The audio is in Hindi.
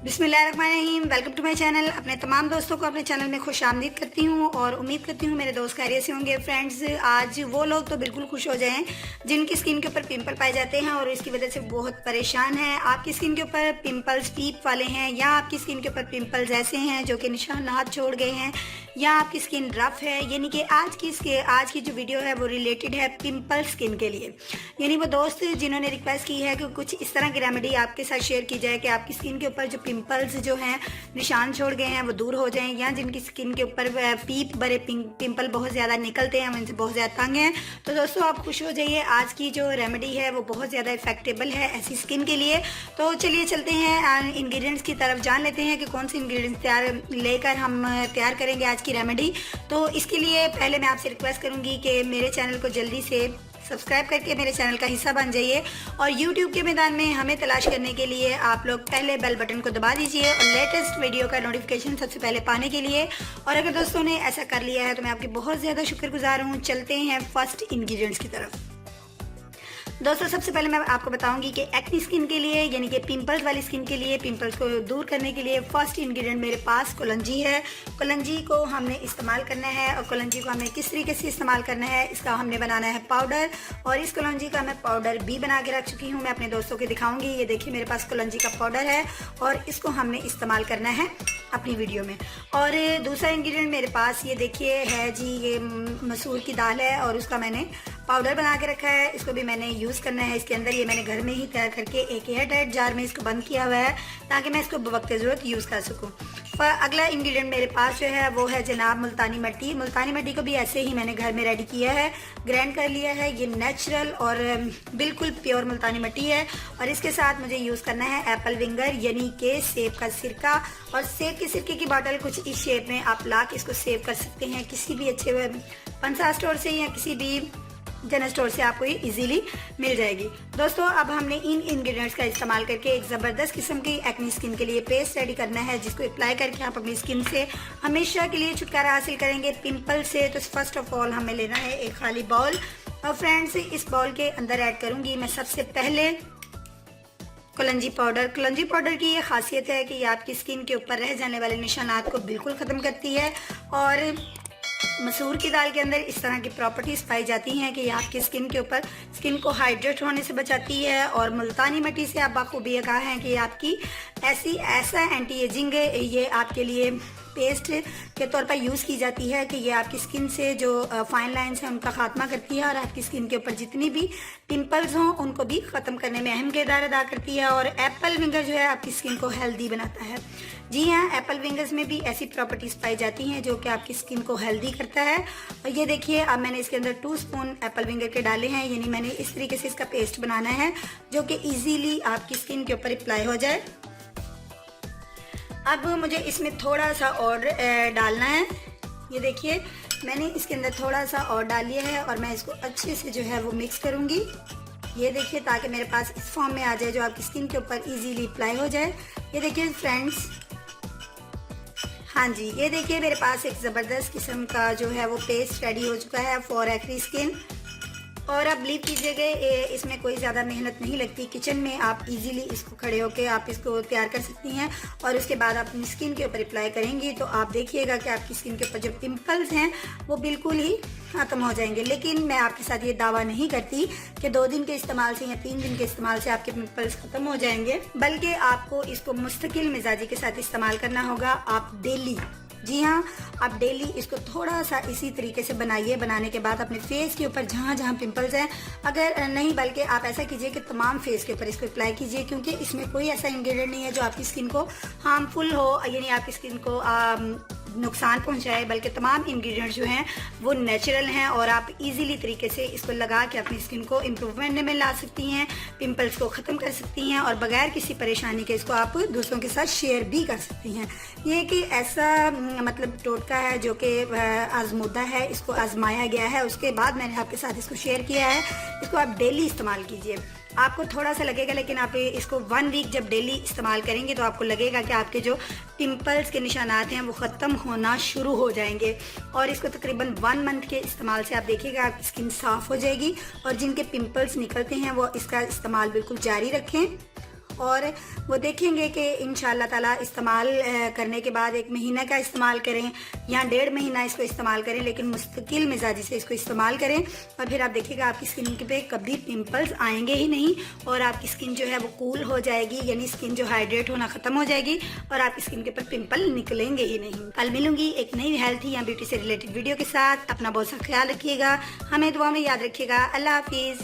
बिस्मिल्लाहिर्रहमानिर्रहीम। Welcome to my channel. अपने तमाम दोस्तों को अपने चैनल में खुश आमदीद करती हूँ और उम्मीद करती हूँ मेरे दोस्त खैरियत से होंगे। फ्रेंड्स, आज वो लोग तो बिल्कुल खुश हो जाएं जिनकी स्किन के ऊपर पिंपल पाए जाते हैं और इसकी वजह से बहुत परेशान हैं। आपकी स्किन के ऊपर पिंपल्स पीप वाले हैं या आपकी स्किन के ऊपर पिंपल्स ऐसे हैं जो कि निशानात छोड़ गए हैं या आपकी स्किन रफ है, यानी कि आज की जो वीडियो है वो रिलेटेड है पिंपल स्किन के लिए। यानी वो दोस्त जिन्होंने रिक्वेस्ट की है कि कुछ इस तरह की रेमेडी आपके साथ शेयर की जाए कि आपकी स्किन के ऊपर जो पिंपल्स जो हैं निशान छोड़ गए हैं वो दूर हो जाएं, या जिनकी स्किन के ऊपर पीप बड़े पिंपल बहुत ज़्यादा निकलते हैं, उनसे बहुत ज़्यादा तंग हैं। तो दोस्तों आप खुश हो जाइए, आज की जो रेमेडी है वो बहुत ज़्यादा इफेक्टेबल है ऐसी स्किन के लिए। तो चलिए चलते हैं इंग्रेडिएंट्स की तरफ, जान लेते हैं कि कौन से इंग्रेडिएंट्स लेकर हम तैयार करेंगे आज की रेमेडी। तो इसके लिए पहले मैं आपसे रिक्वेस्ट करूँगी कि मेरे चैनल को जल्दी से सब्सक्राइब करके मेरे चैनल का हिस्सा बन जाइए और YouTube के मैदान में हमें तलाश करने के लिए आप लोग पहले बेल बटन को दबा दीजिए और लेटेस्ट वीडियो का नोटिफिकेशन सबसे पहले पाने के लिए। और अगर दोस्तों ने ऐसा कर लिया है तो मैं आपकी बहुत ज़्यादा शुक्रगुजार हूँ। चलते हैं फर्स्ट इंग्रेडिएंट्स की तरफ। दोस्तों सबसे पहले मैं आपको बताऊंगी कि एक्नी स्किन के लिए, यानी कि पिंपल्स वाली स्किन के लिए, पिंपल्स को दूर करने के लिए फर्स्ट इंग्रेडिएंट मेरे पास कलौंजी है। कलौंजी को हमने इस्तेमाल करना है और कलौंजी को हमने किस तरीके से इस्तेमाल करना है इसका हमने बनाना है पाउडर। और इस कलौंजी का मैं पाउडर भी बना के रख चुकी हूँ, मैं अपने दोस्तों को दिखाऊंगी। ये देखिए मेरे पास कलौंजी का पाउडर है और इसको हमने इस्तेमाल करना है अपनी वीडियो में। और दूसरा इंग्रेडिएंट मेरे पास ये देखिए है जी, ये मसूर की दाल है और उसका मैंने पाउडर बना के रखा है। इसको भी मैंने यूज़ करना है इसके अंदर। ये मैंने घर में ही तैयार करके एक एयर टाइट जार में इसको बंद किया हुआ है ताकि मैं इसको बवक्त ज़रूरत यूज़ कर सकूँ। अगला इंग्रेडिएंट मेरे पास जो है वो है जनाब मुल्तानी मिट्टी। मुल्तानी मिट्टी को भी ऐसे ही मैंने घर में रेडी किया है, ग्राइंड कर लिया है। ये नेचुरल और बिल्कुल प्योर मुल्तानी मिट्टी है। और इसके साथ मुझे यूज़ करना है एप्पल विंगर, यानी कि सेब का सिरका। और सेब के सिरके की बॉटल कुछ इस शेप में आप ला के इसको सेव कर सकते हैं किसी भी अच्छे पंसा स्टोर से या किसी भी जनरल स्टोर से आपको ये इजीली मिल जाएगी। दोस्तों अब हमने इन इंग्रेडिएंट्स का इस्तेमाल करके एक ज़बरदस्त किस्म की एक्नी स्किन के लिए पेस्ट रेडी करना है, जिसको अप्लाई करके आप अपनी स्किन से हमेशा के लिए छुटकारा हासिल करेंगे पिंपल से। तो फर्स्ट ऑफ ऑल हमें लेना है एक खाली बाउल और फ्रेंड्स इस बाउल के अंदर ऐड करूँगी मैं सबसे पहले कलौंजी पाउडर। कलौंजी पाउडर की ये खासियत है कि ये आपकी स्किन के ऊपर रह जाने वाले निशानात को बिल्कुल ख़त्म करती है। और मसूर की दाल के अंदर इस तरह की प्रॉपर्टीज़ पाई जाती हैं कि ये आपकी स्किन के ऊपर स्किन को हाइड्रेट होने से बचाती है। और मुल्तानी मिट्टी से आप बाखूबी ये कहा है कि आपकी ऐसा एंटी एजिंग ये आपके लिए पेस्ट के तौर पर यूज़ की जाती है कि ये आपकी स्किन से जो फाइन लाइंस हैं उनका खात्मा करती है और आपकी स्किन के ऊपर जितनी भी पिंपल्स हों उनको भी ख़त्म करने में अहम किरदार अदा करती है। और एप्पल विंगर जो है आपकी स्किन को हेल्दी बनाता है। जी हाँ, एप्पल विंगर्स में भी ऐसी प्रॉपर्टीज़ पाई जाती हैं जो कि आपकी स्किन को हेल्दी करता है। और ये देखिए अब मैंने इसके अंदर 2 स्पून एप्पल विंगर के डाले हैं, यानी मैंने इस तरीके से इसका पेस्ट बनाना है जो कि ईजीली आपकी स्किन के ऊपर अप्लाई हो जाए। अब मुझे इसमें थोड़ा सा और डालना है। ये देखिए मैंने इसके अंदर थोड़ा सा और डाल लिया है और मैं इसको अच्छे से जो है वो मिक्स करूँगी। ये देखिए ताकि मेरे पास इस फॉर्म में आ जाए जो आपकी स्किन के ऊपर इजीली अप्लाई हो जाए। ये देखिए फ्रेंड्स, हाँ जी, ये देखिए मेरे पास एक ज़बरदस्त किस्म का जो है वो पेस्ट रेडी हो चुका है फॉर एक्नी स्किन। और आप बिलीव कीजिएगा इसमें कोई ज़्यादा मेहनत नहीं लगती। किचन में आप इजीली इसको खड़े होकर आप इसको तैयार कर सकती हैं और उसके बाद आप अपनी स्किन के ऊपर अप्लाई करेंगी तो आप देखिएगा कि आपकी स्किन के ऊपर जो पिंपल्स हैं वो बिल्कुल ही ख़त्म हो जाएंगे। लेकिन मैं आपके साथ ये दावा नहीं करती कि 2 दिन के इस्तेमाल से या 3 दिन के इस्तेमाल से आपके पिंपल्स ख़त्म हो जाएंगे, बल्कि आपको इसको मुस्तकिल मिजाजी के साथ इस्तेमाल करना होगा। आप डेली, जी हाँ, आप डेली इसको थोड़ा सा इसी तरीके से बनाइए। बनाने के बाद अपने फेस के ऊपर जहाँ जहाँ पिंपल्स हैं, अगर नहीं बल्कि आप ऐसा कीजिए कि तमाम फेस के ऊपर इसको अप्लाई कीजिए, क्योंकि इसमें कोई ऐसा इंग्रेडिएंट नहीं है जो आपकी स्किन को हार्मफुल हो, यानी आपकी स्किन को नुकसान पहुंचाए, बल्कि तमाम इंग्रेडिएंट्स जो हैं वो नेचुरल हैं और आप इजीली तरीके से इसको लगा के अपनी स्किन को इम्प्रूवमेंट में ला सकती हैं, पिंपल्स को ख़त्म कर सकती हैं और बगैर किसी परेशानी के इसको आप दूसरों के साथ शेयर भी कर सकती हैं। ये कि ऐसा मतलब टोटका है जो कि आजमूदा है, इसको आजमाया गया है, उसके बाद मैंने आपके साथ इसको शेयर किया है। इसको आप डेली इस्तेमाल कीजिए। आपको थोड़ा सा लगेगा, लेकिन आप इसको 1 वीक जब डेली इस्तेमाल करेंगे तो आपको लगेगा कि आपके जो पिंपल्स के निशानात हैं वो ख़त्म होना शुरू हो जाएंगे। और इसको तकरीबन 1 मंथ के इस्तेमाल से आप देखिएगा आपकी स्किन साफ़ हो जाएगी। और जिनके पिंपल्स निकलते हैं वो इसका इस्तेमाल बिल्कुल जारी रखें और वो देखेंगे कि इंशाल्लाह ताला इस्तेमाल करने के बाद 1 महीना का इस्तेमाल करें या 1.5 महीना इसको इस्तेमाल करें, लेकिन मुस्तकिल मिजाजी से इसको इस्तेमाल करें और फिर आप देखिएगा आपकी स्किन पे कभी पिंपल्स आएंगे ही नहीं और आपकी स्किन जो है वो कूल हो जाएगी, यानी स्किन जो हाइड्रेट होना ख़त्म हो जाएगी और आपकी स्किन के ऊपर पिंपल निकलेंगे ही नहीं। कल मिलूंगी एक नई हेल्थी या ब्यूटी से रिलेटेड वीडियो के साथ। अपना बहुत सा ख्याल रखिएगा, हमें दुआ में याद रखिएगा। अल्लाह हाफिज़।